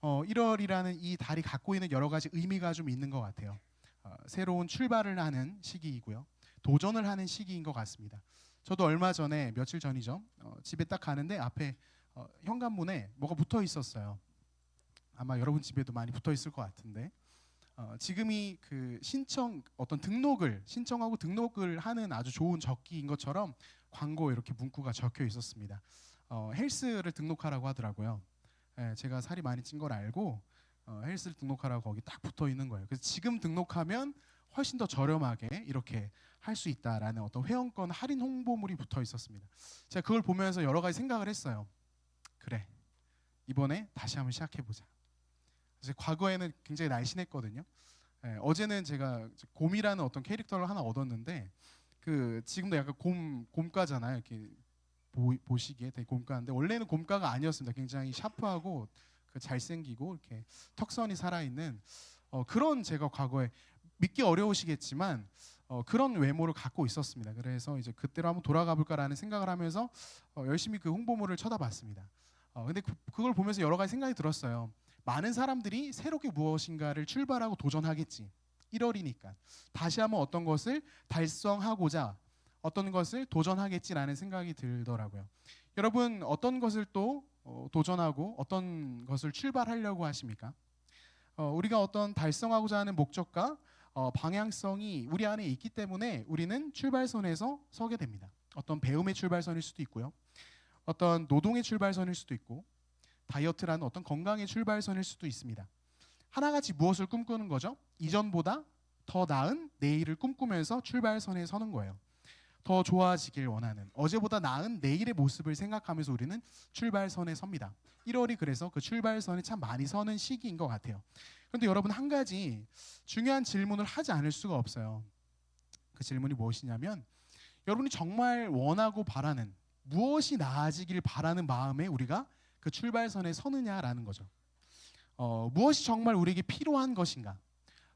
1월이라는 이 달이 갖고 있는 여러 가지 의미가 좀 있는 것 같아요. 새로운 출발을 하는 시기이고요. 도전을 하는 시기인 것 같습니다. 저도 얼마 전에 며칠 전이죠. 집에 딱 가는데 앞에 현관문에 뭐가 붙어 있었어요. 아마 여러분 집에도 많이 붙어 있을 것 같은데 지금이 그 어떤 등록을 신청하고 등록을 하는 아주 좋은 적기인 것처럼 광고에 이렇게 문구가 적혀 있었습니다. 헬스를 등록하라고 하더라고요. 제가 살이 많이 찐 걸 알고 헬스를 등록하라고 거기 딱 붙어 있는 거예요. 그래서 지금 등록하면 훨씬 더 저렴하게 이렇게 할 수 있다라는 어떤 회원권 할인 홍보물이 붙어 있었습니다. 제가 그걸 보면서 여러 가지 생각을 했어요. 그래, 이번에 다시 한번 시작해 보자. 과거에는 굉장히 날씬했거든요. 어제는 제가 곰이라는 어떤 캐릭터를 하나 얻었는데 지금도 약간 곰가잖아요. 이렇게 보시기에 되게 곰가인데 원래는 곰가가 아니었습니다. 굉장히 샤프하고 잘생기고 이렇게 턱선이 살아있는 그런 제가 과거에 믿기 어려우시겠지만 그런 외모를 갖고 있었습니다. 그래서 이제 그때로 한번 돌아가 볼까라는 생각을 하면서 열심히 그 홍보물을 쳐다봤습니다. 근데 그걸 보면서 여러 가지 생각이 들었어요. 많은 사람들이 새롭게 무엇인가를 출발하고 도전하겠지. 1월이니까 다시 한번 어떤 것을 달성하고자 어떤 것을 도전하겠지라는 생각이 들더라고요. 여러분 어떤 것을 또 도전하고 어떤 것을 출발하려고 하십니까? 우리가 어떤 달성하고자 하는 목적과 방향성이 우리 안에 있기 때문에 우리는 출발선에서 서게 됩니다. 어떤 배움의 출발선일 수도 있고요. 어떤 노동의 출발선일 수도 있고 다이어트라는 어떤 건강의 출발선일 수도 있습니다. 하나같이 무엇을 꿈꾸는 거죠? 이전보다 더 나은 내일을 꿈꾸면서 출발선에 서는 거예요. 더 좋아지길 원하는 어제보다 나은 내일의 모습을 생각하면서 우리는 출발선에 섭니다. 1월이 그래서 그 출발선에 참 많이 서는 시기인 것 같아요. 그런데 여러분 한 가지 중요한 질문을 하지 않을 수가 없어요. 그 질문이 무엇이냐면 여러분이 정말 원하고 바라는 무엇이 나아지길 바라는 마음에 우리가 그 출발선에 서느냐라는 거죠. 무엇이 정말 우리에게 필요한 것인가?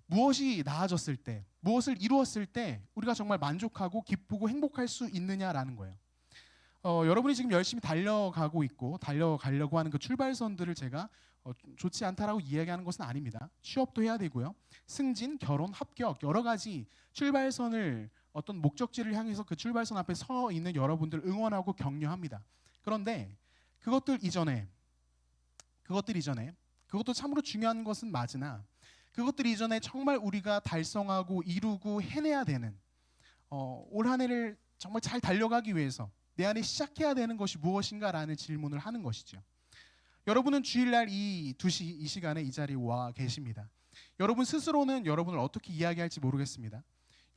무엇이 나아졌을 때, 무엇을 이루었을 때 우리가 정말 만족하고 기쁘고 행복할 수 있느냐라는 거예요. 여러분이 지금 열심히 달려가고 있고 달려가려고 하는 그 출발선들을 제가 좋지 않다라고 이야기하는 것은 아닙니다. 취업도 해야 되고요. 승진, 결혼, 합격 여러 가지 출발선을 어떤 목적지를 향해서 그 출발선 앞에 서 있는 여러분들 응원하고 격려합니다. 그런데 그것들 이전에 그것도 참으로 중요한 것은 맞으나 그것들 이전에 정말 우리가 달성하고 이루고 해내야 되는 올 한 해를 정말 잘 달려가기 위해서 내 안에 시작해야 되는 것이 무엇인가라는 질문을 하는 것이죠. 여러분은 주일날 이 시간에 이 자리에 와 계십니다. 여러분 스스로는 여러분을 어떻게 이야기할지 모르겠습니다.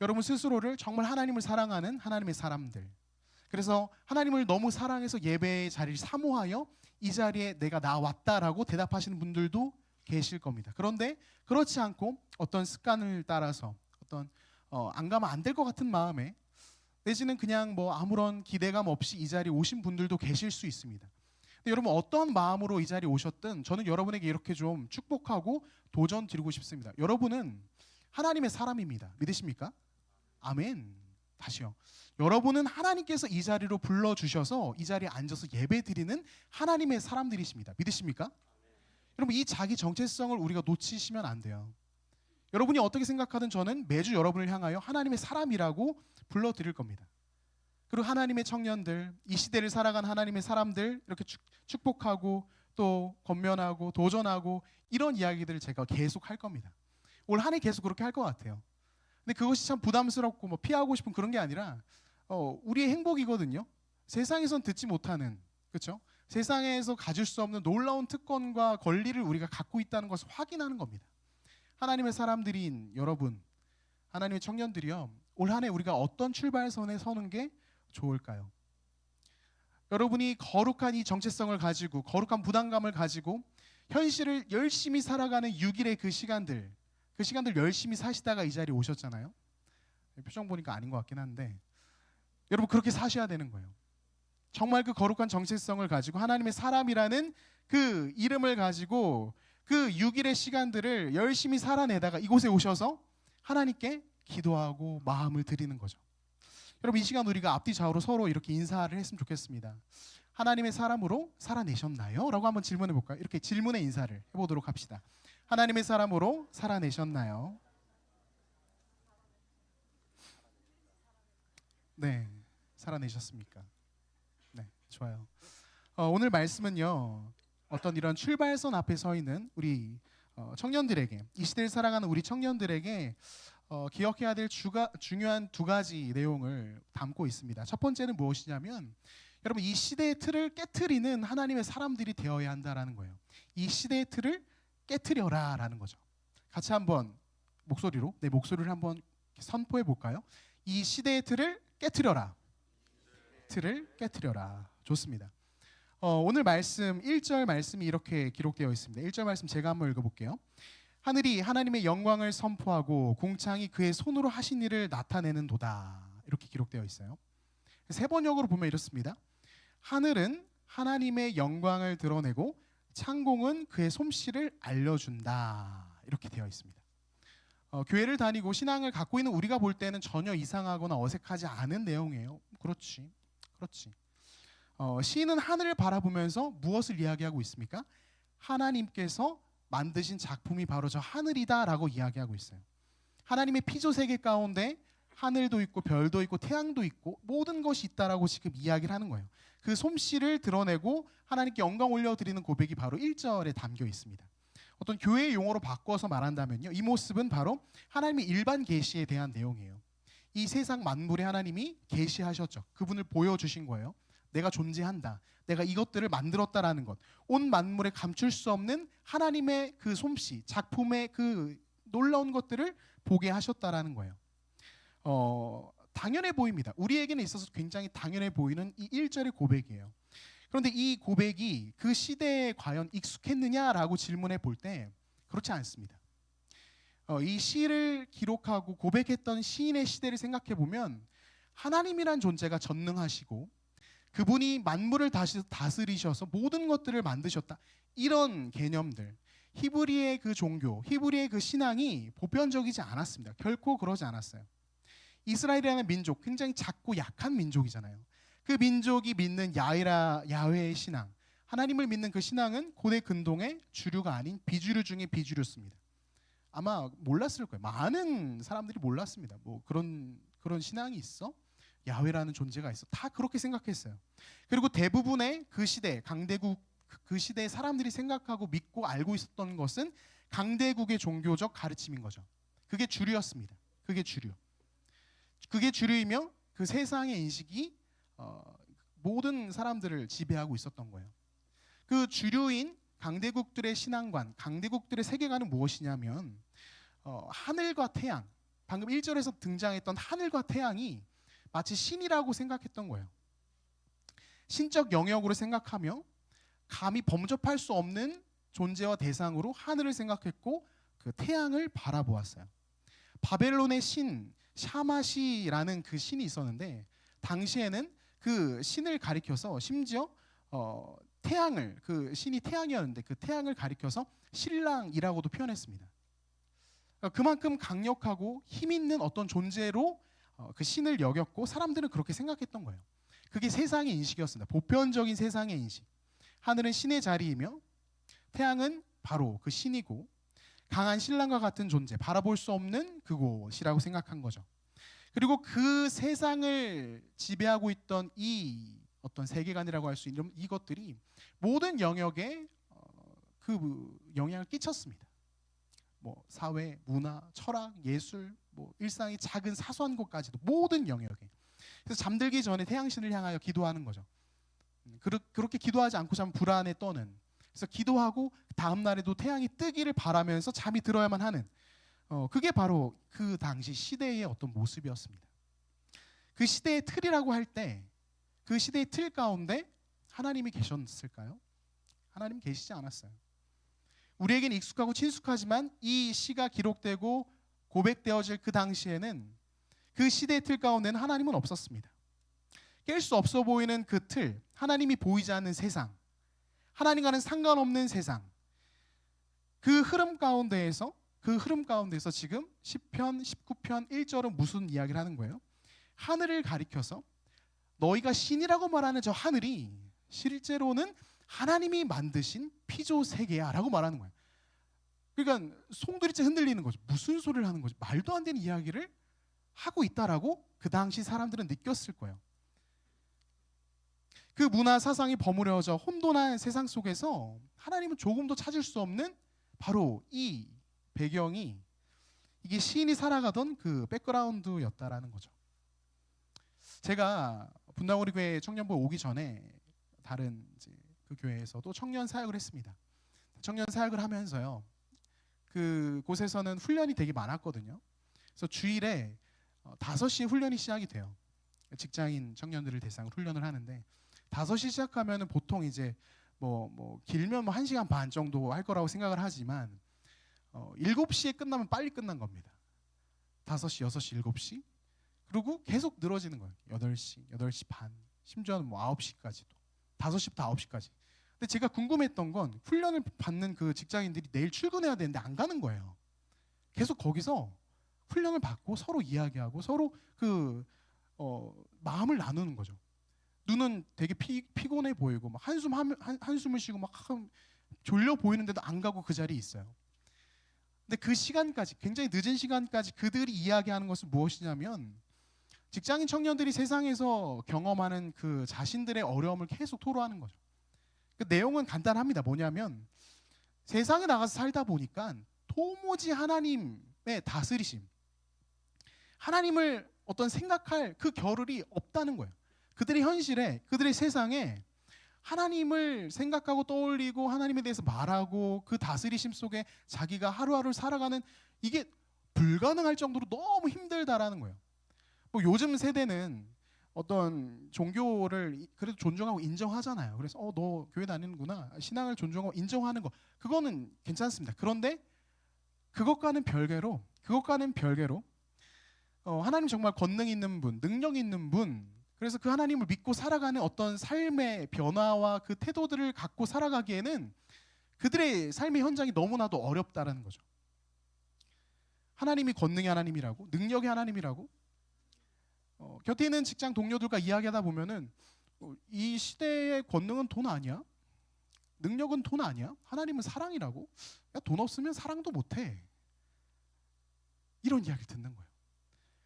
여러분 스스로를 정말 하나님을 사랑하는 하나님의 사람들, 그래서 하나님을 너무 사랑해서 예배의 자리를 사모하여 이 자리에 내가 나왔다라고 대답하시는 분들도 계실 겁니다. 그런데 그렇지 않고 어떤 습관을 따라서 어떤 안 가면 안 될 것 같은 마음에 내지는 그냥 뭐 아무런 기대감 없이 이 자리에 오신 분들도 계실 수 있습니다. 근데 여러분 어떠한 마음으로 이 자리에 오셨든 저는 여러분에게 이렇게 좀 축복하고 도전 드리고 싶습니다. 여러분은 하나님의 사람입니다. 믿으십니까? 아멘. 다시요. 여러분은 하나님께서 이 자리로 불러주셔서 이 자리에 앉아서 예배 드리는 하나님의 사람들이십니다. 믿으십니까? 여러분 이 자기 정체성을 우리가 놓치시면 안 돼요. 여러분이 어떻게 생각하든 저는 매주 여러분을 향하여 하나님의 사람이라고 불러드릴 겁니다. 그리고 하나님의 청년들, 이 시대를 살아간 하나님의 사람들 이렇게 축복하고 또 권면하고 도전하고 이런 이야기들을 제가 계속 할 겁니다. 올 한 해 계속 그렇게 할 것 같아요. 근데 그것이 참 부담스럽고 뭐 피하고 싶은 그런 게 아니라 우리의 행복이거든요. 세상에선 듣지 못하는, 그렇죠? 세상에서 가질 수 없는 놀라운 특권과 권리를 우리가 갖고 있다는 것을 확인하는 겁니다. 하나님의 사람들인 여러분, 하나님의 청년들이요, 올 한 해 우리가 어떤 출발선에 서는 게 좋을까요? 여러분이 거룩한 이 정체성을 가지고 거룩한 부담감을 가지고 현실을 열심히 살아가는 6일의 그 시간들 열심히 사시다가 이 자리에 오셨잖아요. 표정 보니까 아닌 것 같긴 한데 여러분 그렇게 사셔야 되는 거예요. 정말 그 거룩한 정체성을 가지고 하나님의 사람이라는 그 이름을 가지고 그 6일의 시간들을 열심히 살아내다가 이곳에 오셔서 하나님께 기도하고 마음을 드리는 거죠. 여러분 이 시간 우리가 앞뒤 좌우로 서로 이렇게 인사를 했으면 좋겠습니다. 하나님의 사람으로 살아내셨나요? 라고 한번 질문해 볼까요? 이렇게 질문의 인사를 해보도록 합시다. 하나님의 사람으로 살아내셨나요? 네, 살아내셨습니까? 네, 좋아요. 오늘 말씀은요, 어떤 이런 출발선 앞에 서 있는 우리 청년들에게, 이 시대를 살아가는 우리 청년들에게 기억해야 될 중요한 두 가지 내용을 담고 있습니다. 첫 번째는 무엇이냐면, 여러분, 이 시대의 틀을 깨트리는 하나님의 사람들이 되어야 한다라는 거예요. 이 시대의 틀을 깨트려라라는 거죠. 같이 한번 목소리로, 내 목소리를 한번 선포해 볼까요? 이 시대의 틀을 깨트려라. 틀을 깨트려라. 좋습니다. 오늘 말씀 1절 말씀이 이렇게 기록되어 있습니다. 1절 말씀 제가 한번 읽어볼게요. 하늘이 하나님의 영광을 선포하고 궁창이 그의 손으로 하신 일을 나타내는도다. 이렇게 기록되어 있어요. 세 번역으로 보면 이렇습니다. 하늘은 하나님의 영광을 드러내고 창공은 그의 솜씨를 알려준다. 이렇게 되어 있습니다. 교회를 다니고 신앙을 갖고 있는 우리가 볼 때는 전혀 이상하거나 어색하지 않은 내용이에요. 그렇지. 시인은 하늘을 바라보면서 무엇을 이야기하고 있습니까? 하나님께서 만드신 작품이 바로 저 하늘이다라고 이야기하고 있어요. 하나님의 피조 세계 가운데 하늘도 있고 별도 있고 태양도 있고 모든 것이 있다라고 지금 이야기를 하는 거예요. 그 솜씨를 드러내고 하나님께 영광 올려드리는 고백이 바로 1절에 담겨 있습니다. 어떤 교회의 용어로 바꿔서 말한다면요, 이 모습은 바로 하나님의 일반 계시에 대한 내용이에요. 이 세상 만물에 하나님이 계시하셨죠. 그분을 보여주신 거예요. 내가 존재한다, 내가 이것들을 만들었다라는 것, 온 만물에 감출 수 없는 하나님의 그 솜씨, 작품의 그 놀라운 것들을 보게 하셨다라는 거예요. 당연해 보입니다. 우리에게는 있어서 굉장히 당연해 보이는 이 1절의 고백이에요. 그런데 이 고백이 그 시대에 과연 익숙했느냐라고 질문해 볼 때 그렇지 않습니다. 이 시를 기록하고 고백했던 시인의 시대를 생각해 보면 하나님이란 존재가 전능하시고 그분이 만물을 다스리셔서 모든 것들을 만드셨다, 이런 개념들, 히브리의 그 종교, 히브리의 그 신앙이 보편적이지 않았습니다. 결코 그러지 않았어요. 이스라엘이라는 민족, 굉장히 작고 약한 민족이잖아요. 그 민족이 믿는 야훼의 신앙, 하나님을 믿는 그 신앙은 고대 근동의 주류가 아닌 비주류 중에 비주류였습니다. 아마 몰랐을 거예요. 많은 사람들이 몰랐습니다. 뭐 그런 신앙이 있어? 야훼라는 존재가 있어? 다 그렇게 생각했어요. 그리고 대부분의 그 시대, 강대국 그 시대의 사람들이 생각하고 믿고 알고 있었던 것은 강대국의 종교적 가르침인 거죠. 그게 주류였습니다. 그게 주류이며 그 세상의 인식이 모든 사람들을 지배하고 있었던 거예요. 그 주류인 강대국들의 신앙관, 강대국들의 세계관은 무엇이냐면 하늘과 태양, 방금 1절에서 등장했던 하늘과 태양이 마치 신이라고 생각했던 거예요. 신적 영역으로 생각하며 감히 범접할 수 없는 존재와 대상으로 하늘을 생각했고 그 태양을 바라보았어요. 바벨론의 신 샤마시라는 그 신이 있었는데 당시에는 그 신을 가리켜서 심지어 태양을, 그 신이 태양이었는데 그 태양을 가리켜서 신랑이라고도 표현했습니다. 그만큼 강력하고 힘 있는 어떤 존재로 그 신을 여겼고 사람들은 그렇게 생각했던 거예요. 그게 세상의 인식이었습니다. 보편적인 세상의 인식. 하늘은 신의 자리이며 태양은 바로 그 신이고 강한 신랑과 같은 존재, 바라볼 수 없는 그곳이라고 생각한 거죠. 그리고 그 세상을 지배하고 있던 이 어떤 세계관이라고 할 수 있는 이것들이 모든 영역에 그 영향을 끼쳤습니다. 뭐 사회, 문화, 철학, 예술, 뭐 일상의 작은 사소한 것까지도 모든 영역에. 그래서 잠들기 전에 태양신을 향하여 기도하는 거죠. 그렇게 기도하지 않고 자면 불안에 떠는. 그래서 기도하고 다음 날에도 태양이 뜨기를 바라면서 잠이 들어야만 하는. 그게 바로 그 당시 시대의 어떤 모습이었습니다. 그 시대의 틀이라고 할 때 그 시대의 틀 가운데 하나님이 계셨을까요? 하나님 계시지 않았어요. 우리에겐 익숙하고 친숙하지만 이 시가 기록되고 고백되어질 그 당시에는 그 시대의 틀 가운데는 하나님은 없었습니다. 깰 수 없어 보이는 그 틀, 하나님이 보이지 않는 세상, 하나님과는 상관없는 세상, 그 흐름 가운데에서 지금 시편 19편 1절은 무슨 이야기를 하는 거예요? 하늘을 가리켜서 너희가 신이라고 말하는 저 하늘이 실제로는 하나님이 만드신 피조 세계야라고 말하는 거예요. 그러니까 송두리째 흔들리는 거죠. 무슨 소리를 하는 거지? 말도 안 되는 이야기를 하고 있다라고 그 당시 사람들은 느꼈을 거예요. 그 문화 사상이 버무려져 혼돈한 세상 속에서 하나님은 조금도 찾을 수 없는 바로 이 배경이 이게 시인이 살아가던 그 백그라운드였다라는 거죠. 제가 분당우리 교회 청년부 오기 전에 다른 이제 그 교회에서도 청년 사역을 했습니다. 청년 사역을 하면서요, 그 곳에서는 훈련이 되게 많았거든요. 그래서 주일에 5시에 훈련이 시작이 돼요. 직장인 청년들을 대상으로 훈련을 하는데 5시 시작하면은 보통 이제 뭐 길면 1시간 반 정도 할 거라고 생각을 하지만 7시에 끝나면 빨리 끝난 겁니다. 5시, 6시, 7시. 그리고 계속 늘어지는 거예요. 8시, 8시 반, 심지어는 뭐 9시까지도. 5시부터 9시까지. 근데 제가 궁금했던 건 훈련을 받는 그 직장인들이 내일 출근해야 되는데 안 가는 거예요. 계속 거기서 훈련을 받고 서로 이야기하고 서로 그 마음을 나누는 거죠. 눈은 되게 피곤해 보이고 막 한숨을 쉬고 막 졸려 보이는데도 안 가고 그 자리에 있어요. 근데 그 시간까지, 굉장히 늦은 시간까지 그들이 이야기하는 것은 무엇이냐면 직장인 청년들이 세상에서 경험하는 그 자신들의 어려움을 계속 토로하는 거죠. 그 내용은 간단합니다. 뭐냐면 세상에 나가서 살다 보니까 도무지 하나님의 다스리심, 하나님을 어떤 생각할 그 겨를이 없다는 거예요. 그들의 현실에, 그들의 세상에 하나님을 생각하고 떠올리고 하나님에 대해서 말하고 그 다스리심 속에 자기가 하루하루 살아가는, 이게 불가능할 정도로 너무 힘들다라는 거예요. 뭐 요즘 세대는 어떤 종교를 그래도 존중하고 인정하잖아요. 그래서 너 교회 다니는구나, 신앙을 존중하고 인정하는 거, 그거는 괜찮습니다. 그런데 그것과는 별개로 하나님 정말 권능 있는 분, 능력 있는 분, 그래서 그 하나님을 믿고 살아가는 어떤 삶의 변화와 그 태도들을 갖고 살아가기에는 그들의 삶의 현장이 너무나도 어렵다라는 거죠. 하나님이 권능의 하나님이라고, 능력의 하나님이라고, 곁에 있는 직장 동료들과 이야기하다 보면은 이 시대의 권능은 돈 아니야? 능력은 돈 아니야? 하나님은 사랑이라고? 야, 돈 없으면 사랑도 못해. 이런 이야기를 듣는 거예요.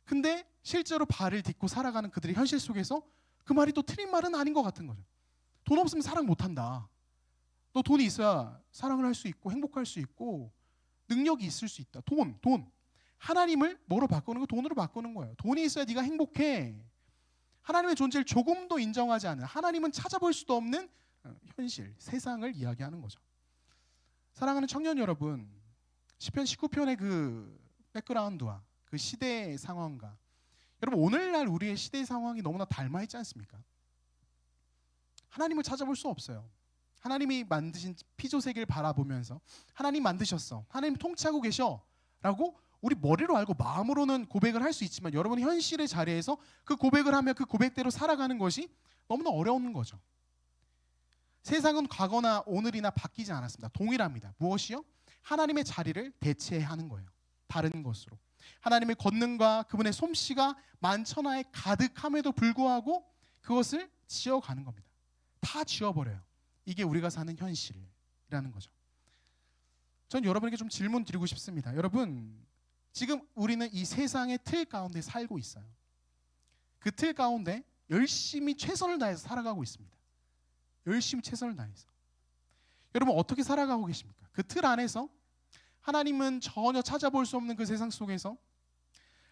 근데 실제로 발을 딛고 살아가는 그들의 현실 속에서 그 말이 또 틀린 말은 아닌 것 같은 거죠. 돈 없으면 사랑 못한다. 너 돈이 있어야 사랑을 할 수 있고 행복할 수 있고 능력이 있을 수 있다. 돈. 하나님을 뭐로 바꾸는 거? 돈으로 바꾸는 거예요. 돈이 있어야 네가 행복해. 하나님의 존재를 조금도 인정하지 않는, 하나님은 찾아볼 수도 없는 현실, 세상을 이야기하는 거죠. 사랑하는 청년 여러분, 시편 19편의 그 백그라운드와 그 시대의 상황과 여러분 오늘날 우리의 시대의 상황이 너무나 닮아 있지 않습니까? 하나님을 찾아볼 수 없어요. 하나님이 만드신 피조 세계를 바라보면서 하나님 만드셨어, 하나님 통치하고 계셔 라고 우리 머리로 알고 마음으로는 고백을 할 수 있지만 여러분 현실의 자리에서 그 고백을 하며 그 고백대로 살아가는 것이 너무나 어려운 거죠. 세상은 과거나 오늘이나 바뀌지 않았습니다. 동일합니다. 무엇이요? 하나님의 자리를 대체하는 거예요. 다른 것으로. 하나님의 권능과 그분의 솜씨가 만천하에 가득함에도 불구하고 그것을 지어가는 겁니다. 다 지워버려요. 이게 우리가 사는 현실이라는 거죠. 전 여러분에게 좀 질문 드리고 싶습니다. 여러분, 지금 우리는 이 세상의 틀 가운데 살고 있어요. 그 틀 가운데 열심히 최선을 다해서 살아가고 있습니다. 열심히 최선을 다해서. 여러분 어떻게 살아가고 계십니까? 그 틀 안에서 하나님은 전혀 찾아볼 수 없는 그 세상 속에서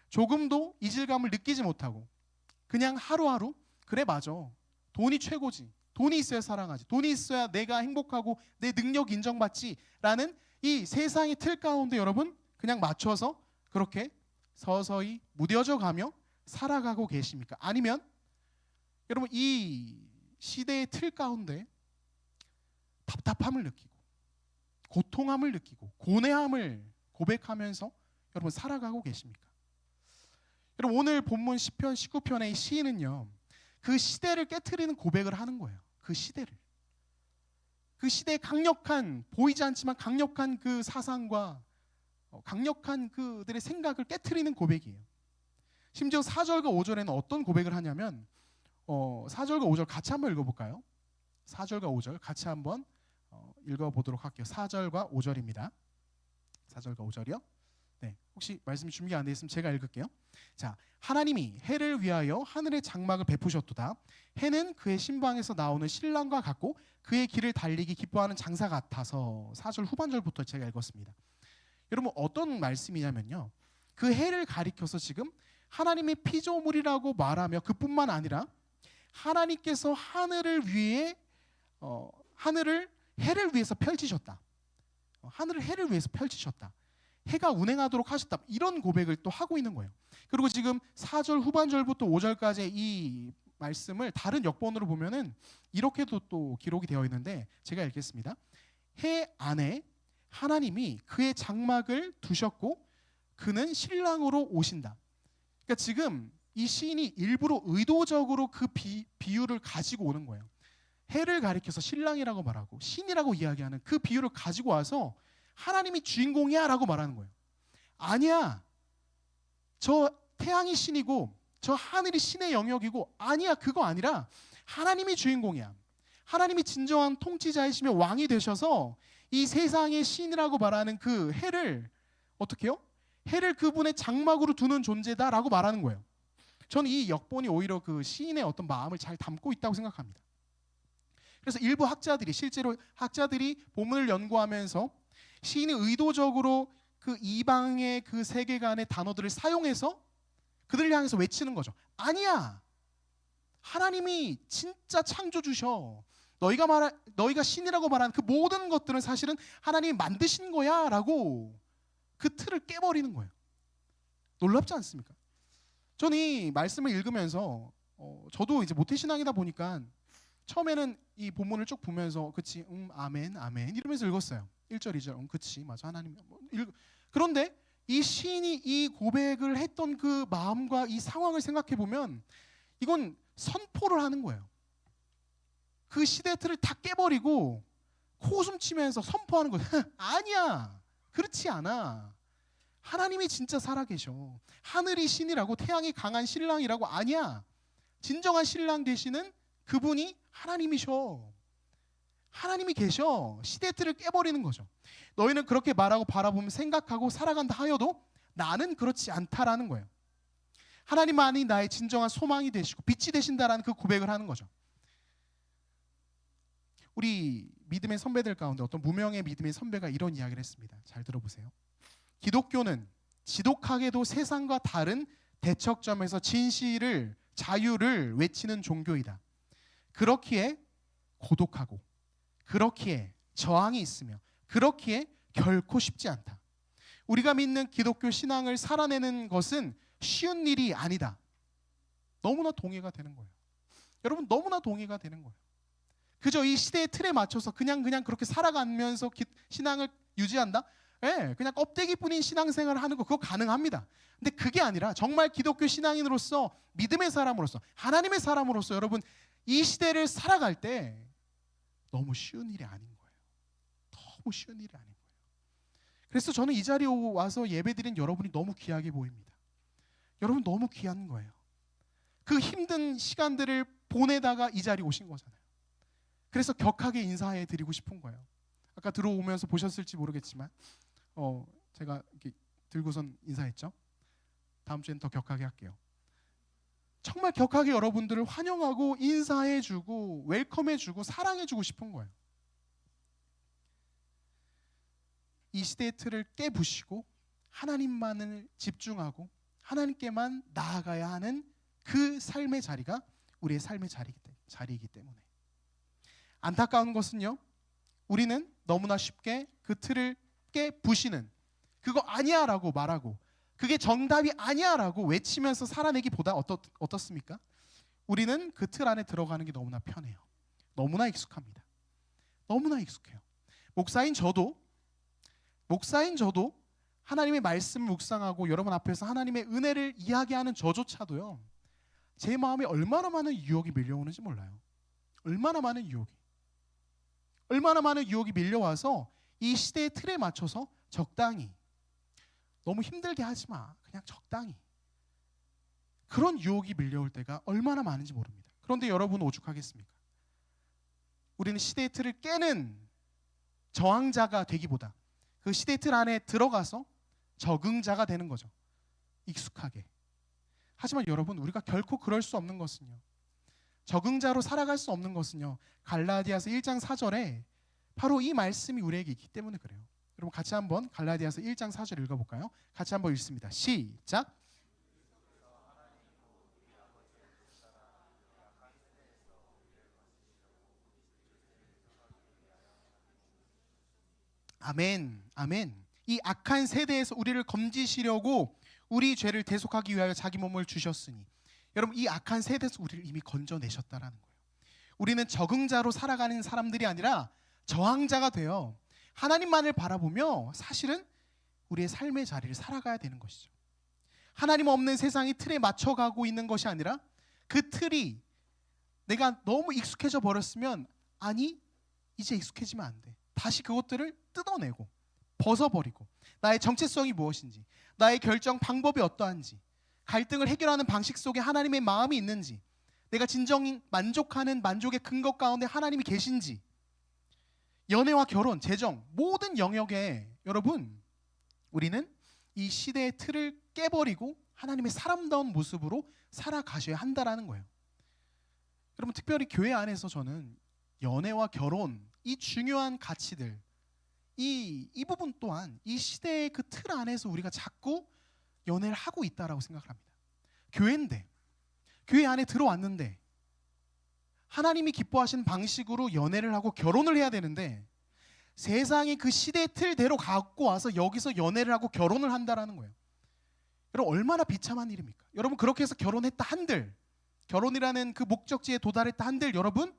조금도 이질감을 느끼지 못하고 그냥 하루하루 그래 맞아, 돈이 최고지, 돈이 있어야 사랑하지, 돈이 있어야 내가 행복하고 내 능력 인정받지 라는 이 세상의 틀 가운데 여러분 그냥 맞춰서 그렇게 서서히 무뎌져 가며 살아가고 계십니까? 아니면 여러분 이 시대의 틀 가운데 답답함을 느끼고 고통함을 느끼고 고뇌함을 고백하면서 여러분 살아가고 계십니까? 여러분 오늘 본문 시편 19편의 시인은요, 그 시대를 깨트리는 고백을 하는 거예요. 그 시대를, 그 시대의 강력한, 보이지 않지만 강력한 그 사상과 강력한 그들의 생각을 깨트리는 고백이에요. 심지어 4절과 5절에는 어떤 고백을 하냐면 4절과 5절 같이 한번 읽어볼까요? 4절과 5절 같이 한번 읽어보도록 할게요. 4절과 5절입니다. 4절과 5절이요. 네, 혹시 말씀이 준비가 안 되어 있으면 제가 읽을게요. 자, 하나님이 해를 위하여 하늘의 장막을 베푸셨도다. 해는 그의 신방에서 나오는 신랑과 같고 그의 길을 달리기 기뻐하는 장사 같아서. 4절 후반절부터 제가 읽었습니다. 여러분 어떤 말씀이냐면요, 그 해를 가리켜서 지금 하나님의 피조물이라고 말하며 그뿐만 아니라 하나님께서 하늘을 위해 해를 위해서 펼치셨다. 하늘을 해를 위해서 펼치셨다. 해가 운행하도록 하셨다. 이런 고백을 또 하고 있는 거예요. 그리고 지금 4절 후반절부터 5절까지 이 말씀을 다른 역본으로 보면은 이렇게도 또 기록이 되어 있는데 제가 읽겠습니다. 해 안에 하나님이 그의 장막을 두셨고 그는 신랑으로 오신다. 그러니까 지금 이 시인이 일부러 의도적으로 그 비유를 가지고 오는 거예요. 해를 가리켜서 신랑이라고 말하고 신이라고 이야기하는 그 비유를 가지고 와서 하나님이 주인공이야 라고 말하는 거예요. 아니야, 저 태양이 신이고 저 하늘이 신의 영역이고, 아니야, 그거 아니라 하나님이 주인공이야. 하나님이 진정한 통치자이시며 왕이 되셔서 이 세상의 신이라고 말하는 그 해를 어떻게 해요? 해를 그분의 장막으로 두는 존재다라고 말하는 거예요. 저는 이 역본이 오히려 그 시인의 어떤 마음을 잘 담고 있다고 생각합니다. 그래서 일부 학자들이, 실제로 학자들이 본문을 연구하면서 시인이 의도적으로 그 이방의 그 세계관의 단어들을 사용해서 그들을 향해서 외치는 거죠. 아니야, 하나님이 진짜 창조주셔. 너희가 신이라고 말하는 그 모든 것들은 사실은 하나님이 만드신 거야 라고 그 틀을 깨버리는 거예요. 놀랍지 않습니까? 저는 이 말씀을 읽으면서 저도 이제 모태신앙이다 보니까 처음에는 이 본문을 쭉 보면서 그치, 아멘, 아멘 이러면서 읽었어요. 1절, 2절, 그치, 맞아, 하나님. 그런데 이 시인이 이 고백을 했던 그 마음과 이 상황을 생각해 보면 이건 선포를 하는 거예요. 그 시대 틀을 다 깨버리고 코웃음 치면서 선포하는 거예요. 아니야, 그렇지 않아. 하나님이 진짜 살아계셔. 하늘이 신이라고, 태양이 강한 신랑이라고. 아니야, 진정한 신랑 되시는 그분이 하나님이셔. 하나님이 계셔. 시대 틀을 깨버리는 거죠. 너희는 그렇게 말하고 바라보며 생각하고 살아간다 하여도 나는 그렇지 않다라는 거예요. 하나님만이 나의 진정한 소망이 되시고 빛이 되신다라는 그 고백을 하는 거죠. 우리 믿음의 선배들 가운데 어떤 무명의 믿음의 선배가 이런 이야기를 했습니다. 잘 들어보세요. 기독교는 지독하게도 세상과 다른 대척점에서 진실을, 자유를 외치는 종교이다. 그렇기에 고독하고, 그렇기에 저항이 있으며, 그렇기에 결코 쉽지 않다. 우리가 믿는 기독교 신앙을 살아내는 것은 쉬운 일이 아니다. 너무나 동의가 되는 거예요. 여러분, 너무나 동의가 되는 거예요. 그저 이 시대의 틀에 맞춰서 그냥 그렇게 살아가면서 신앙을 유지한다? 예, 그냥 껍데기뿐인 신앙생활을 하는 거, 그거 가능합니다. 근데 그게 아니라 정말 기독교 신앙인으로서, 믿음의 사람으로서, 하나님의 사람으로서 여러분 이 시대를 살아갈 때 너무 쉬운 일이 아닌 거예요. 너무 쉬운 일이 아닌 거예요. 그래서 저는 이 자리에 와서 예배드린 여러분이 너무 귀하게 보입니다. 여러분 너무 귀한 거예요. 그 힘든 시간들을 보내다가 이 자리에 오신 거잖아요. 그래서 격하게 인사해 드리고 싶은 거예요. 아까 들어오면서 보셨을지 모르겠지만 제가 이렇게 들고선 인사했죠. 다음 주엔 더 격하게 할게요. 정말 격하게 여러분들을 환영하고 인사해주고 웰컴해주고 사랑해주고 싶은 거예요. 이 시대의 틀을 깨부시고 하나님만을 집중하고 하나님께만 나아가야 하는 그 삶의 자리가 우리의 삶의 자리이기 때문에 안타까운 것은요, 우리는 너무나 쉽게 그 틀을 깨부시는, 그거 아니야 라고 말하고 그게 정답이 아니야 라고 외치면서 살아내기보다 어떻습니까? 우리는 그 틀 안에 들어가는 게 너무나 편해요. 너무나 익숙합니다. 너무나 익숙해요. 목사인 저도 하나님의 말씀을 묵상하고 여러분 앞에서 하나님의 은혜를 이야기하는 저조차도요, 제 마음에 얼마나 많은 유혹이 밀려오는지 몰라요. 얼마나 많은 유혹이 밀려와서 이 시대의 틀에 맞춰서 적당히, 너무 힘들게 하지 마, 그냥 적당히, 그런 유혹이 밀려올 때가 얼마나 많은지 모릅니다. 그런데 여러분 오죽하겠습니까? 우리는 시대의 틀을 깨는 저항자가 되기보다 그 시대의 틀 안에 들어가서 적응자가 되는 거죠. 익숙하게. 하지만 여러분, 우리가 결코 그럴 수 없는 것은요, 적응자로 살아갈 수 없는 것은요, 갈라디아서 1장 4절에 바로 이 말씀이 우리에게 있기 때문에 그래요. 여러분 같이 한번 갈라디아서 1장 4절 읽어볼까요? 같이 한번 읽습니다. 시작. 아멘, 아멘. 이 악한 세대에서 우리를 건지시려고 우리 죄를 대속하기 위하여 자기 몸을 주셨으니, 여러분 이 악한 세대에서 우리를 이미 건져내셨다라는 거예요. 우리는 적응자로 살아가는 사람들이 아니라 저항자가 되어 하나님만을 바라보며 사실은 우리의 삶의 자리를 살아가야 되는 것이죠. 하나님 없는 세상이 틀에 맞춰가고 있는 것이 아니라 그 틀이 내가 너무 익숙해져 버렸으면, 아니 이제 익숙해지면 안 돼. 다시 그것들을 뜯어내고 벗어버리고 나의 정체성이 무엇인지, 나의 결정 방법이 어떠한지, 갈등을 해결하는 방식 속에 하나님의 마음이 있는지, 내가 진정 만족하는 만족의 근거 가운데 하나님이 계신지, 연애와 결혼, 재정 모든 영역에 여러분 우리는 이 시대의 틀을 깨버리고 하나님의 사람다운 모습으로 살아가셔야 한다라는 거예요. 여러분 특별히 교회 안에서 저는 연애와 결혼, 이 중요한 가치들, 이 부분 또한 이 시대의 그 틀 안에서 우리가 자꾸 연애를 하고 있다라고 생각을 합니다. 교회인데, 교회 안에 들어왔는데 하나님이 기뻐하시는 방식으로 연애를 하고 결혼을 해야 되는데, 세상이 그 시대의 틀대로 갖고 와서 여기서 연애를 하고 결혼을 한다라는 거예요. 여러분 얼마나 비참한 일입니까? 여러분 그렇게 해서 결혼했다 한들, 결혼이라는 그 목적지에 도달했다 한들, 여러분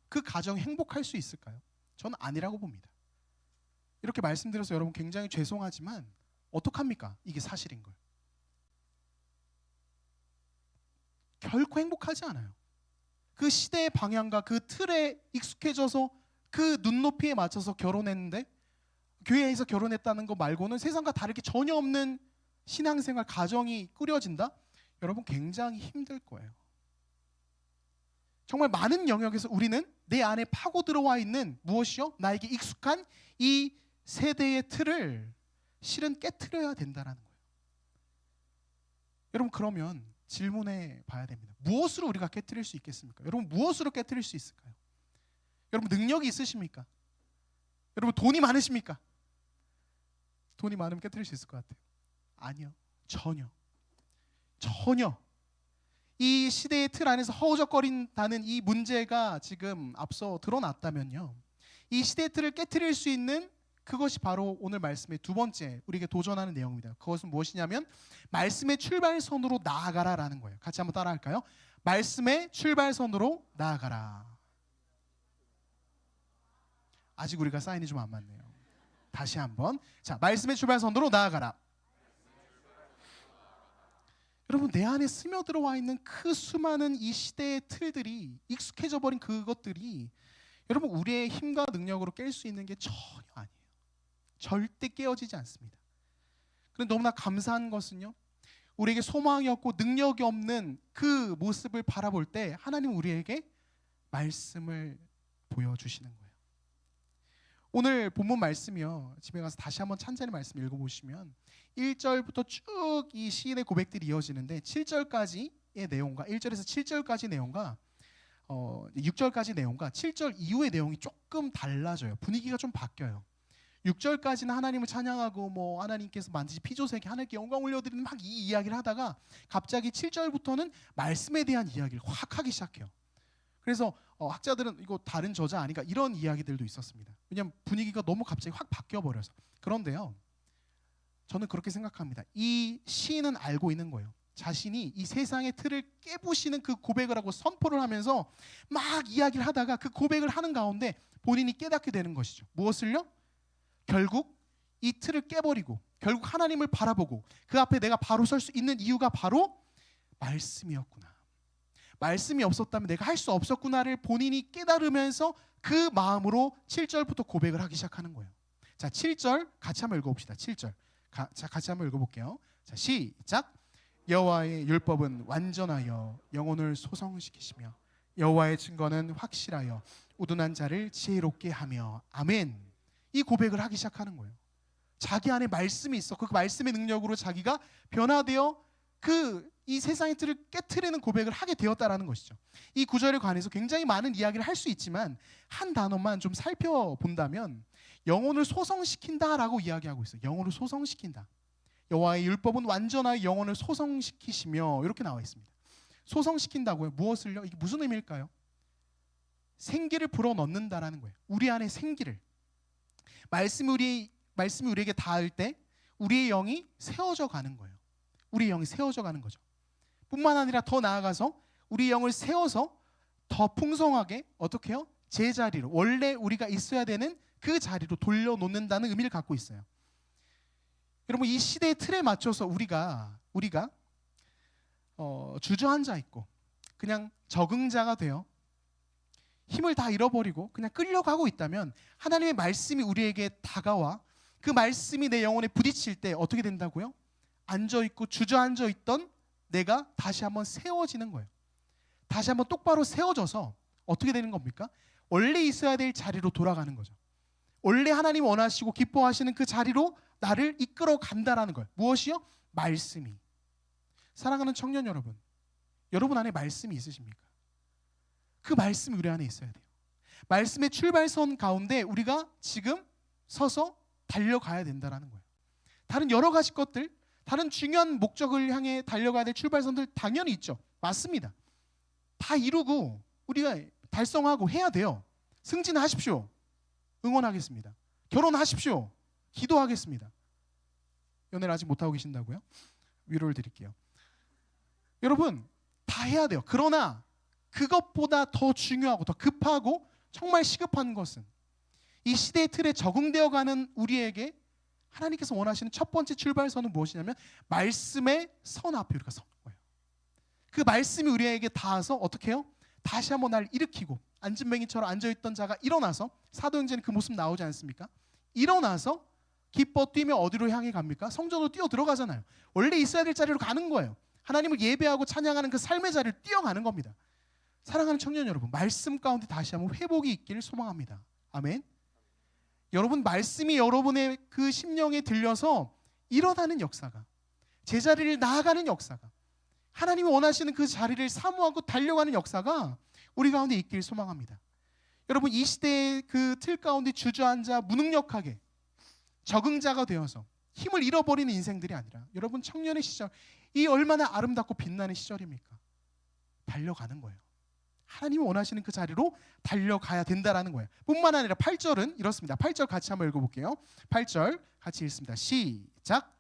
그 가정이 행복할 수 있을까요? 저는 아니라고 봅니다. 이렇게 말씀드려서 여러분 굉장히 죄송하지만 어떡합니까? 이게 사실인 걸. 결코 행복하지 않아요. 그 시대의 방향과 그 틀에 익숙해져서 그 눈높이에 맞춰서 결혼했는데, 교회에서 결혼했다는 거 말고는 세상과 다르게 전혀 없는 신앙생활, 가정이 꾸려진다? 여러분 굉장히 힘들 거예요. 정말 많은 영역에서 우리는 내 안에 파고 들어와 있는 무엇이요? 나에게 익숙한 이 세대의 틀을 실은 깨트려야 된다는 거예요. 여러분 그러면 질문해 봐야 됩니다. 무엇으로 우리가 깨트릴 수 있겠습니까? 여러분 무엇으로 깨트릴 수 있을까요? 여러분 능력이 있으십니까? 여러분 돈이 많으십니까? 돈이 많으면 깨트릴 수 있을 것 같아요. 아니요. 전혀. 이 시대의 틀 안에서 허우적거린다는 이 문제가 지금 앞서 드러났다면요, 이 시대의 틀을 깨트릴 수 있는 그것이 바로 오늘 말씀의 두 번째 우리에게 도전하는 내용입니다. 그것은 무엇이냐면 말씀의 출발선으로 나아가라라는 거예요. 같이 한번 따라할까요? 말씀의 출발선으로 나아가라. 아직 우리가 사인이 좀 안 맞네요. 다시 한번. 자, 말씀의 출발선으로 나아가라. 여러분 내 안에 스며들어와 있는 그 수많은 이 시대의 틀들이, 익숙해져 버린 그것들이 여러분 우리의 힘과 능력으로 깰 수 있는 게 전혀 아니에요. 절대 깨어지지 않습니다. 그런데 너무나 감사한 것은요, 우리에게 소망이 없고 능력이 없는 그 모습을 바라볼 때 하나님은 우리에게 말씀을 보여주시는 거예요. 오늘 본문 말씀이요, 집에 가서 다시 한번 찬찬히 말씀 읽어보시면 1절부터 쭉 이 시인의 고백들이 이어지는데 7절까지의 내용과 1절에서 7절까지 내용과 6절까지 내용과 7절 이후의 내용이 조금 달라져요. 분위기가 좀 바뀌어요. 6절까지는 하나님을 찬양하고 뭐 하나님께서 만지시 피조세계 하나님께 영광 올려드리는 막 이 이야기를 하다가 갑자기 7절부터는 말씀에 대한 이야기를 확 하기 시작해요. 그래서 학자들은 이거 다른 저자 아닌가 이런 이야기들도 있었습니다. 왜냐하면 분위기가 너무 갑자기 확 바뀌어버려서. 그런데요, 저는 그렇게 생각합니다. 이 시인은 알고 있는 거예요. 자신이 이 세상의 틀을 깨부시는 그 고백을 하고 선포를 하면서 막 이야기를 하다가 그 고백을 하는 가운데 본인이 깨닫게 되는 것이죠. 무엇을요? 결국 이 틀을 깨버리고 결국 하나님을 바라보고 그 앞에 내가 바로 설 수 있는 이유가 바로 말씀이었구나. 말씀이 없었다면 내가 할 수 없었구나를 본인이 깨달으면서 그 마음으로 7절부터 고백을 하기 시작하는 거예요. 자, 7절 같이 한번 읽어봅시다. 7절 자, 같이 한번 읽어볼게요. 자, 시작. 여호와의 율법은 완전하여 영혼을 소성시키시며 여호와의 증거는 확실하여 우둔한 자를 지혜롭게 하며. 아멘. 이 고백을 하기 시작하는 거예요. 자기 안에 말씀이 있어. 그 말씀의 능력으로 자기가 변화되어 이 세상의 틀을 깨트리는 고백을 하게 되었다라는 것이죠. 이 구절에 관해서 굉장히 많은 이야기를 할 수 있지만 한 단어만 좀 살펴본다면 영혼을 소성시킨다라고 이야기하고 있어요. 영혼을 소성시킨다. 여호와의 율법은 완전하여 영혼을 소성시키시며, 이렇게 나와 있습니다. 소성시킨다고요? 무엇을요? 이게 무슨 의미일까요? 생기를 불어넣는다라는 거예요. 우리 안에 생기를. 말씀이 우리에게 닿을 때 우리의 영이 세워져 가는 거예요. 우리의 영이 세워져 가는 거죠. 뿐만 아니라 더 나아가서 우리 영을 세워서 더 풍성하게 어떻게 해요? 제자리로, 원래 우리가 있어야 되는 그 자리로 돌려놓는다는 의미를 갖고 있어요. 여러분, 이 시대의 틀에 맞춰서 우리가 주저앉아 있고 그냥 적응자가 되어 힘을 다 잃어버리고 그냥 끌려가고 있다면, 하나님의 말씀이 우리에게 다가와 그 말씀이 내 영혼에 부딪힐 때 어떻게 된다고요? 앉아있고 주저앉아 있던 내가 다시 한번 세워지는 거예요. 다시 한번 똑바로 세워져서 어떻게 되는 겁니까? 원래 있어야 될 자리로 돌아가는 거죠. 원래 하나님 원하시고 기뻐하시는 그 자리로 나를 이끌어 간다라는 거예요. 무엇이요? 말씀이. 사랑하는 청년 여러분, 여러분 안에 말씀이 있으십니까? 그 말씀이 우리 안에 있어야 돼요. 말씀의 출발선 가운데 우리가 지금 서서 달려가야 된다라는 거예요. 다른 여러 가지 것들, 다른 중요한 목적을 향해 달려가야 될 출발선들 당연히 있죠. 맞습니다. 다 이루고 우리가 달성하고 해야 돼요. 승진하십시오. 응원하겠습니다. 결혼하십시오. 기도하겠습니다. 연애를 아직 못하고 계신다고요? 위로를 드릴게요. 여러분, 다 해야 돼요. 그러나 그것보다 더 중요하고 더 급하고 정말 시급한 것은 이 시대의 틀에 적응되어가는 우리에게 하나님께서 원하시는 첫 번째 출발선은 무엇이냐면 말씀의 선 앞에 우리가 선 거예요. 그 말씀이 우리에게 닿아서 어떻게 해요? 다시 한번 날 일으키고, 안진뱅이처럼 앉아있던 자가 일어나서, 사도행전에 그 모습 나오지 않습니까? 일어나서 기뻐 뛰며 어디로 향해 갑니까? 성전으로 뛰어 들어가잖아요. 원래 있어야 될 자리로 가는 거예요. 하나님을 예배하고 찬양하는 그 삶의 자리를 뛰어가는 겁니다. 사랑하는 청년 여러분, 말씀 가운데 다시 한번 회복이 있기를 소망합니다. 아멘. 여러분, 말씀이 여러분의 그 심령에 들려서 일어나는 역사가, 제자리를 나아가는 역사가, 하나님이 원하시는 그 자리를 사모하고 달려가는 역사가 우리 가운데 있기를 소망합니다. 여러분, 이 시대의 그 틀 가운데 주저앉아 무능력하게 적응자가 되어서 힘을 잃어버리는 인생들이 아니라, 여러분 청년의 시절, 이 얼마나 아름답고 빛나는 시절입니까? 달려가는 거예요. 하나님이 원하시는 그 자리로 달려가야 된다라는 거예요. 뿐만 아니라 8절은 이렇습니다. 8절 같이 한번 읽어볼게요. 8절 같이 읽습니다. 시작.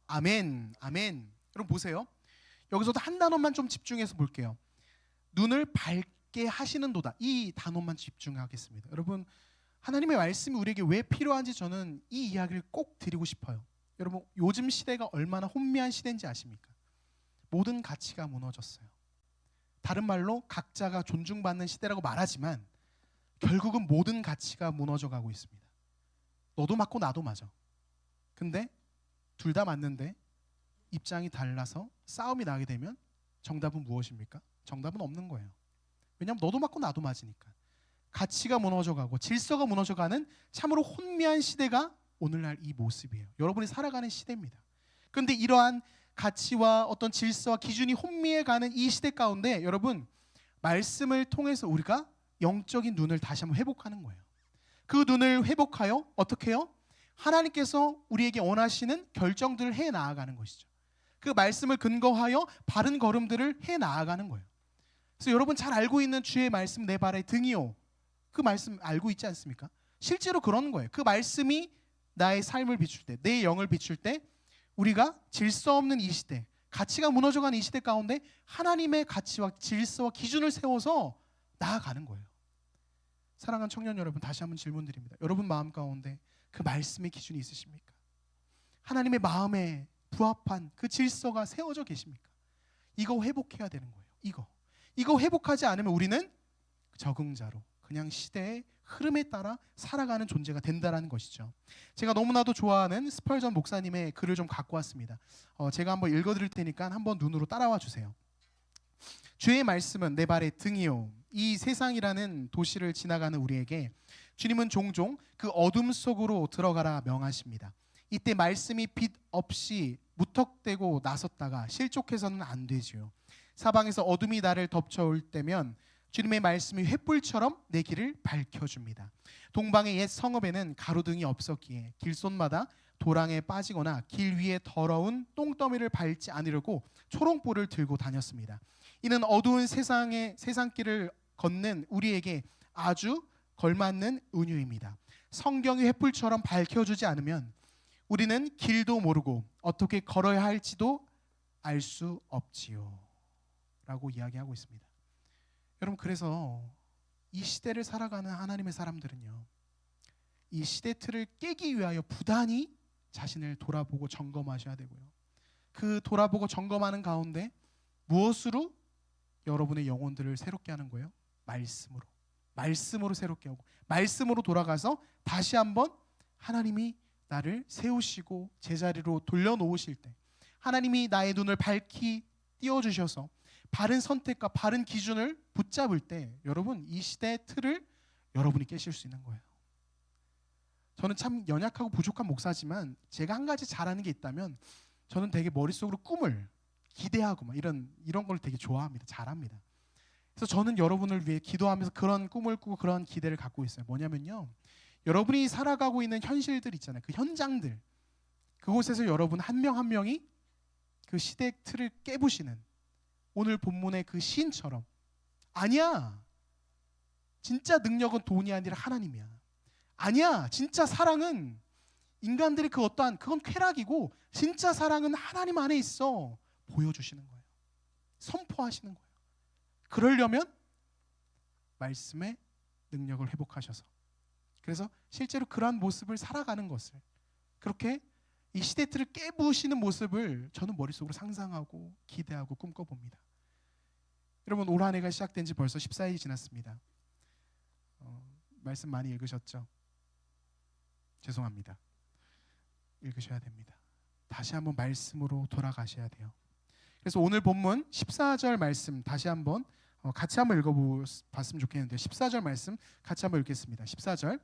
아멘, 아멘. 여러분 보세요. 여기서도 한 단어만 좀 집중해서 볼게요. 눈을 밝게 하시는도다. 이 단어만 집중하겠습니다. 여러분, 하나님의 말씀이 우리에게 왜 필요한지 저는 이 이야기를 꼭 드리고 싶어요. 여러분, 요즘 시대가 얼마나 혼미한 시대인지 아십니까? 모든 가치가 무너졌어요. 다른 말로 각자가 존중받는 시대라고 말하지만 결국은 모든 가치가 무너져가고 있습니다. 너도 맞고 나도 맞아. 근데 둘 다 맞는데 입장이 달라서 싸움이 나게 되면 정답은 무엇입니까? 정답은 없는 거예요. 왜냐하면 너도 맞고 나도 맞으니까. 가치가 무너져가고 질서가 무너져가는 참으로 혼미한 시대가 오늘날 이 모습이에요. 여러분이 살아가는 시대입니다. 그런데 이러한 가치와 어떤 질서와 기준이 혼미해가는 이 시대 가운데 여러분, 말씀을 통해서 우리가 영적인 눈을 다시 한번 회복하는 거예요. 그 눈을 회복하여 어떻게 해요? 하나님께서 우리에게 원하시는 결정들을 해 나아가는 것이죠. 그 말씀을 근거하여 바른 걸음들을 해 나아가는 거예요. 그래서 여러분 잘 알고 있는 주의 말씀 내 발의 등이요, 그 말씀 알고 있지 않습니까? 실제로 그런 거예요. 그 말씀이 나의 삶을 비출 때, 내 영을 비출 때 우리가 질서 없는 이 시대, 가치가 무너져가는 이 시대 가운데 하나님의 가치와 질서와 기준을 세워서 나아가는 거예요. 사랑하는 청년 여러분, 다시 한번 질문드립니다. 여러분 마음 가운데 그 말씀의 기준이 있으십니까? 하나님의 마음에 부합한 그 질서가 세워져 계십니까? 이거 회복해야 되는 거예요. 이거 회복하지 않으면 우리는 적응자로 그냥 시대에 흐름에 따라 살아가는 존재가 된다라는 것이죠. 제가 너무나도 좋아하는 스펄전 목사님의 글을 좀 갖고 왔습니다. 제가 한번 읽어드릴 테니까 한번 눈으로 따라와 주세요. 주의 말씀은 내 발의 등이요. 이 세상이라는 도시를 지나가는 우리에게 주님은 종종 그 어둠 속으로 들어가라 명하십니다. 이때 말씀이 빛 없이 무턱대고 나섰다가 실족해서는 안 되지요. 사방에서 어둠이 나를 덮쳐올 때면 주님의 말씀이 횃불처럼 내 길을 밝혀줍니다. 동방의 옛 성읍에는 가로등이 없었기에 길손마다 도랑에 빠지거나 길 위에 더러운 똥더미를 밟지 않으려고 초롱불을 들고 다녔습니다. 이는 어두운 세상길을 걷는 우리에게 아주 걸맞는 은유입니다. 성경이 횃불처럼 밝혀주지 않으면 우리는 길도 모르고 어떻게 걸어야 할지도 알 수 없지요 라고 이야기하고 있습니다. 여러분, 그래서 이 시대를 살아가는 하나님의 사람들은요, 이 시대 틀을 깨기 위하여 부단히 자신을 돌아보고 점검하셔야 되고요, 그 돌아보고 점검하는 가운데 무엇으로 여러분의 영혼들을 새롭게 하는 거예요? 말씀으로 새롭게 하고, 말씀으로 돌아가서 다시 한번 하나님이 나를 세우시고 제자리로 돌려놓으실 때, 하나님이 나의 눈을 밝히 띄워주셔서 바른 선택과 바른 기준을 붙잡을 때, 여러분, 이 시대의 틀을 여러분이 깨실 수 있는 거예요. 저는 참 연약하고 부족한 목사지만 제가 한 가지 잘하는 게 있다면, 저는 되게 머릿속으로 꿈을 기대하고 막 이런 걸 되게 좋아합니다. 잘합니다. 그래서 저는 여러분을 위해 기도하면서 그런 꿈을 꾸고 그런 기대를 갖고 있어요. 뭐냐면요, 여러분이 살아가고 있는 현실들 있잖아요. 그 현장들, 그곳에서 여러분 한 명 한 명이 그 시대 틀을 깨부시는, 오늘 본문의 그 시인처럼, 아니야, 진짜 능력은 돈이 아니라 하나님이야, 아니야, 진짜 사랑은 인간들의 그 어떠한 그건 쾌락이고 진짜 사랑은 하나님 안에 있어, 보여주시는 거예요. 선포하시는 거예요. 그러려면 말씀의 능력을 회복하셔서, 그래서 실제로 그러한 모습을 살아가는 것을, 그렇게 이 시대 틀을 깨부시는 모습을 저는 머릿속으로 상상하고 기대하고 꿈꿔봅니다. 여러분, 올 한 해가 시작된 지 벌써 14일이 지났습니다. 말씀 많이 읽으셨죠? 죄송합니다. 읽으셔야 됩니다. 다시 한번 말씀으로 돌아가셔야 돼요. 그래서 오늘 본문 14절 말씀 다시 한번 같이 한번 읽어봤으면 좋겠는데, 14절 말씀 같이 한번 읽겠습니다. 14절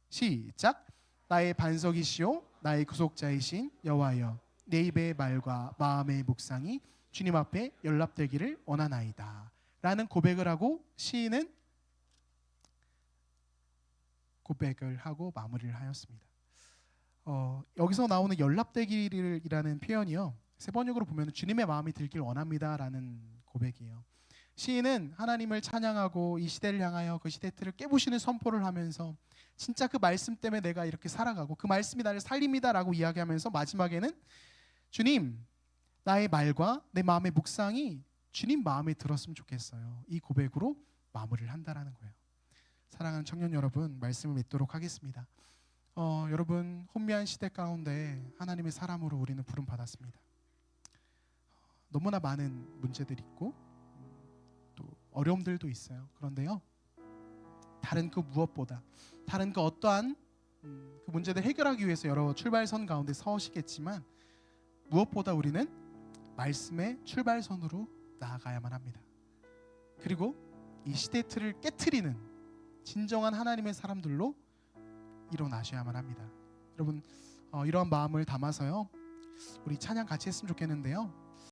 시작. 나의 반석이시오 나의 구속자이신 여호와여, 내 입의 말과 마음의 묵상이 주님 앞에 연락되기를 원하나이다 라는 고백을 하고 시인은 고백을 하고 마무리를 하였습니다. 여기서 나오는 연락되기를이라는 표현이요, 세번역으로 보면 주님의 마음이 들길 원합니다 라는 고백이에요. 시인은 하나님을 찬양하고 이 시대를 향하여 그 시대 틀을 깨부시는 선포를 하면서 진짜 그 말씀 때문에 내가 이렇게 살아가고 그 말씀이 나를 살립니다 라고 이야기하면서 마지막에는 주님, 나의 말과 내 마음의 묵상이 주님 마음에 들었으면 좋겠어요, 이 고백으로 마무리를 한다라는 거예요. 사랑하는 청년 여러분, 말씀을 맺도록 하겠습니다. 여러분, 혼미한 시대 가운데 하나님의 사람으로 우리는 부름 받았습니다. 너무나 많은 문제들이 있고 또 어려움들도 있어요. 그런데요, 다른 그 무엇보다, 다른 그 어떠한 그 문제들 해결하기 위해서 여러 출발선 가운데 서시겠지만, 무엇보다 우리는 말씀의 출발선으로 나아가야만 합니다. 그리고 이 시대 틀을 깨트리는 진정한 하나님의 사람들로 일어나셔야만 합니다. 여러분, 이러한 마음을 담아서요, 우리 찬양 같이 했으면 좋겠는데요,